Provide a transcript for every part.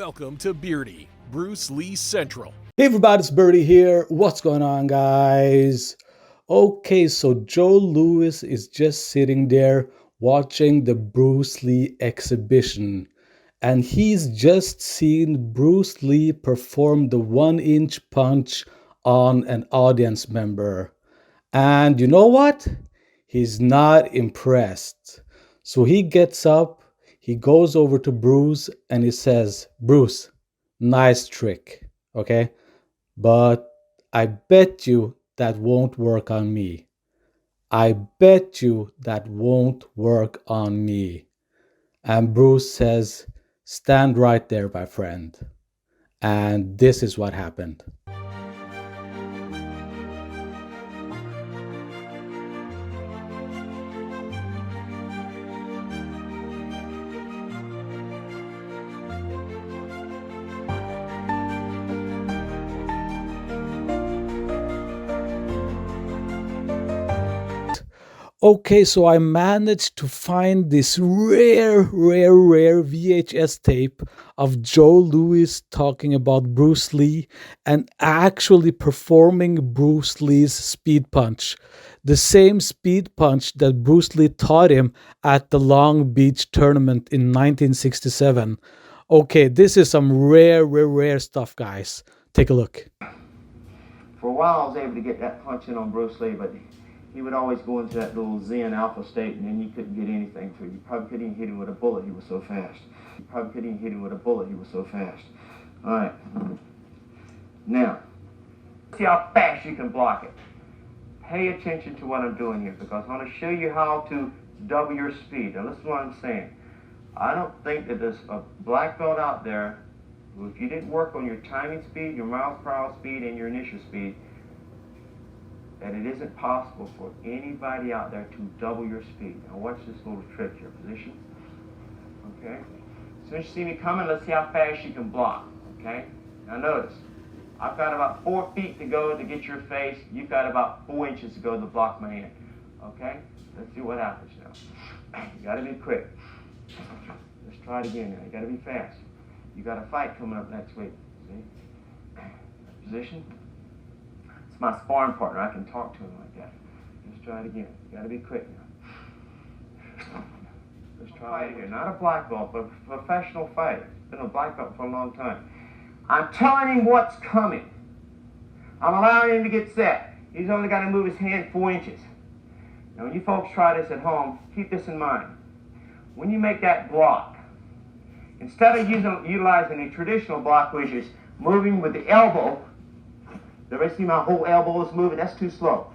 Welcome to Beardy, Bruce Lee Central. Hey everybody, it's Birdie here. What's going on, guys? Okay, so Joe Louis is just sitting there watching the Bruce Lee exhibition, and he's just seen Bruce Lee perform the 1-inch punch on an audience member. And you know what? He's not impressed. So he gets up, he goes over to Bruce, and he says, "Bruce, nice trick, okay? But I bet you that won't work on me. I bet you that won't work on me." And Bruce says, "Stand right there, my friend." And this is what happened. Okay, so I managed to find this rare VHS tape of Joe Louis talking about Bruce Lee and actually performing Bruce Lee's speed punch. The same speed punch that Bruce Lee taught him at the Long Beach tournament in 1967. Okay, this is some rare stuff, guys. Take a look. For a while I was able to get that punch in on Bruce Lee, but he would always go into that little Zen alpha state, and then you couldn't get anything through. You probably couldn't even hit him with a bullet, he was so fast. You probably couldn't even hit him with a bullet, he was so fast. All right. Now, see how fast you can block it. Pay attention to what I'm doing here, because I want to show you how to double your speed. Now listen to what I'm saying. I don't think that there's a black belt out there who, if you didn't work on your timing speed, your miles per hour speed, and your initial speed, that it isn't possible for anybody out there to double your speed. Now watch this little trick here. Position. Okay? As soon as you see me coming, let's see how fast you can block. Okay? Now notice, I've got about 4 feet to go to get your face. You've got about 4 inches to go to block my hand. Okay? Let's see what happens now. You gotta be quick. Let's try it again now. You gotta be fast. You got a fight coming up next week. See? Position. It's my sparring partner. I can talk to him like that. Let's try it again. You gotta be quick now. Let's try it again. Not a black belt, but a professional fighter. Been a black belt for a long time. I'm telling him what's coming. I'm allowing him to get set. He's only got to move his hand 4 inches. Now when you folks try this at home, keep this in mind. When you make that block, instead of utilizing a traditional block, which is moving with the elbow, the rest of my whole elbow is moving, that's too slow.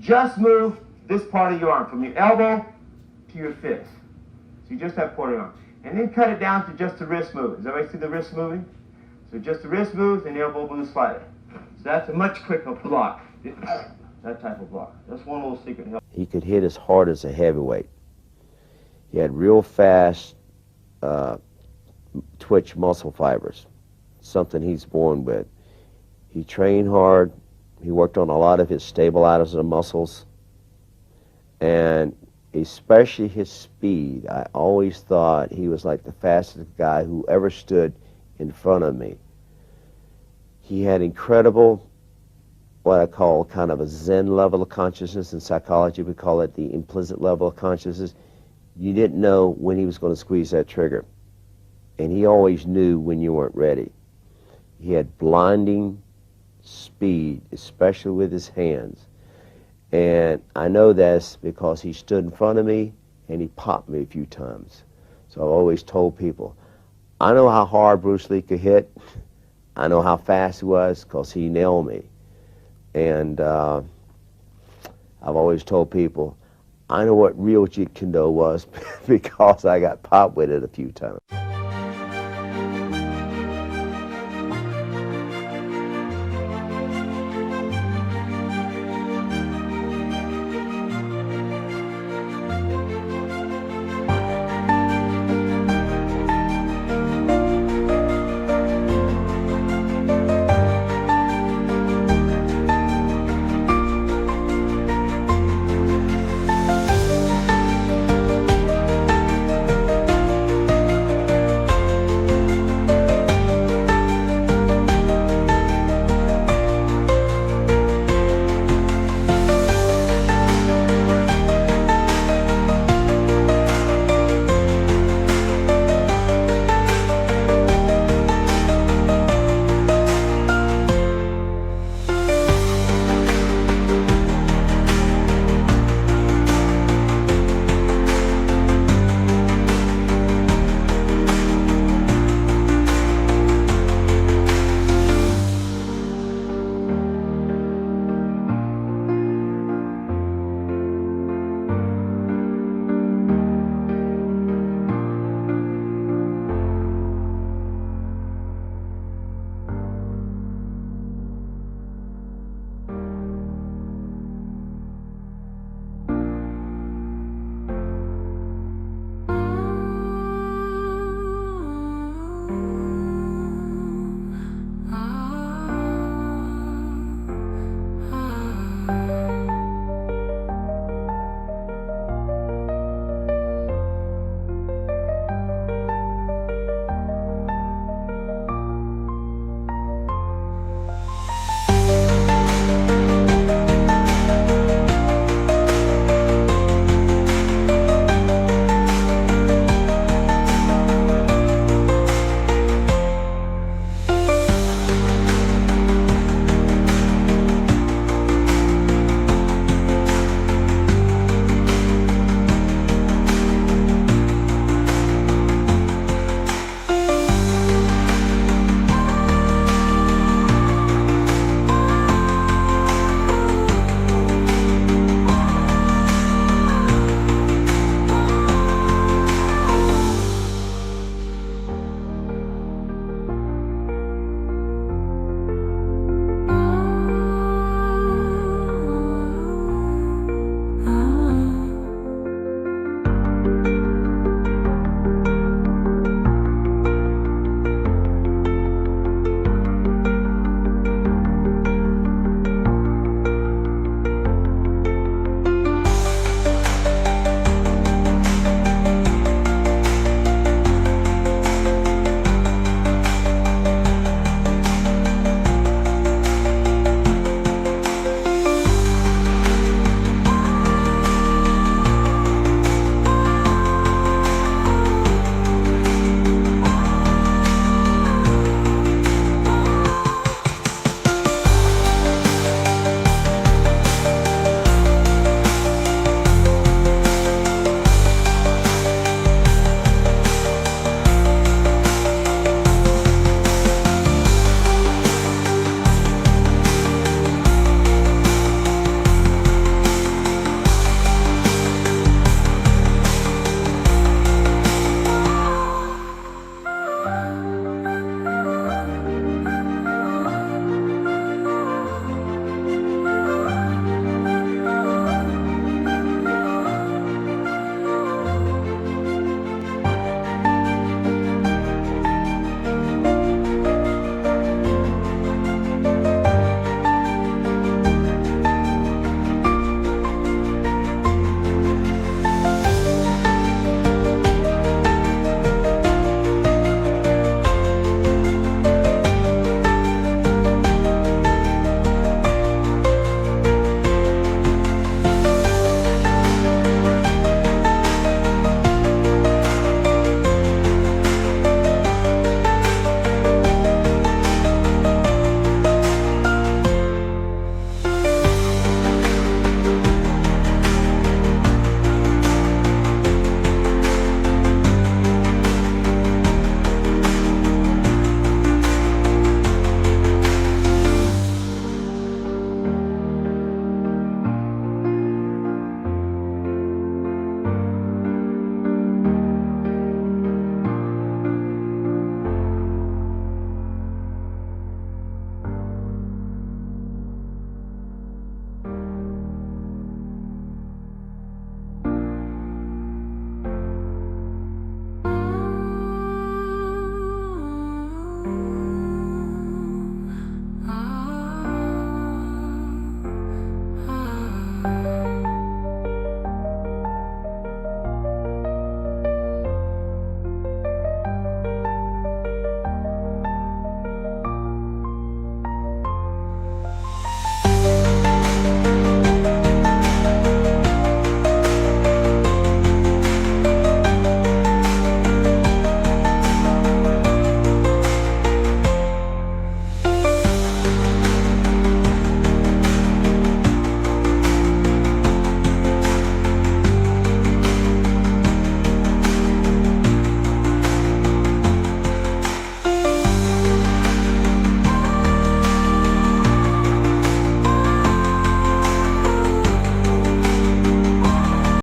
Just move this part of your arm, from your elbow to your fist. So you just have part of your arm. And then cut it down to just the wrist moving. Does everybody see the wrist moving? So just the wrist moves and the elbow moves slightly. So that's a much quicker block. That type of block. That's one little secret. He could hit as hard as a heavyweight. He had real fast twitch muscle fibers, something he's born with. He trained hard. He worked on a lot of his stabilizers and muscles, and especially his speed. I always thought he was like the fastest guy who ever stood in front of me. He had incredible, what I call kind of a Zen level of consciousness. In psychology, we call it the implicit level of consciousness. You didn't know when he was going to squeeze that trigger, and he always knew when you weren't ready. He had blinding speed, especially with his hands. And I know that's because he stood in front of me and he popped me a few times. So I've always told people, I know how hard Bruce Lee could hit. I know how fast he was because he nailed me. And I've always told people, I know what real Jeet Kune Do was because I got popped with it a few times.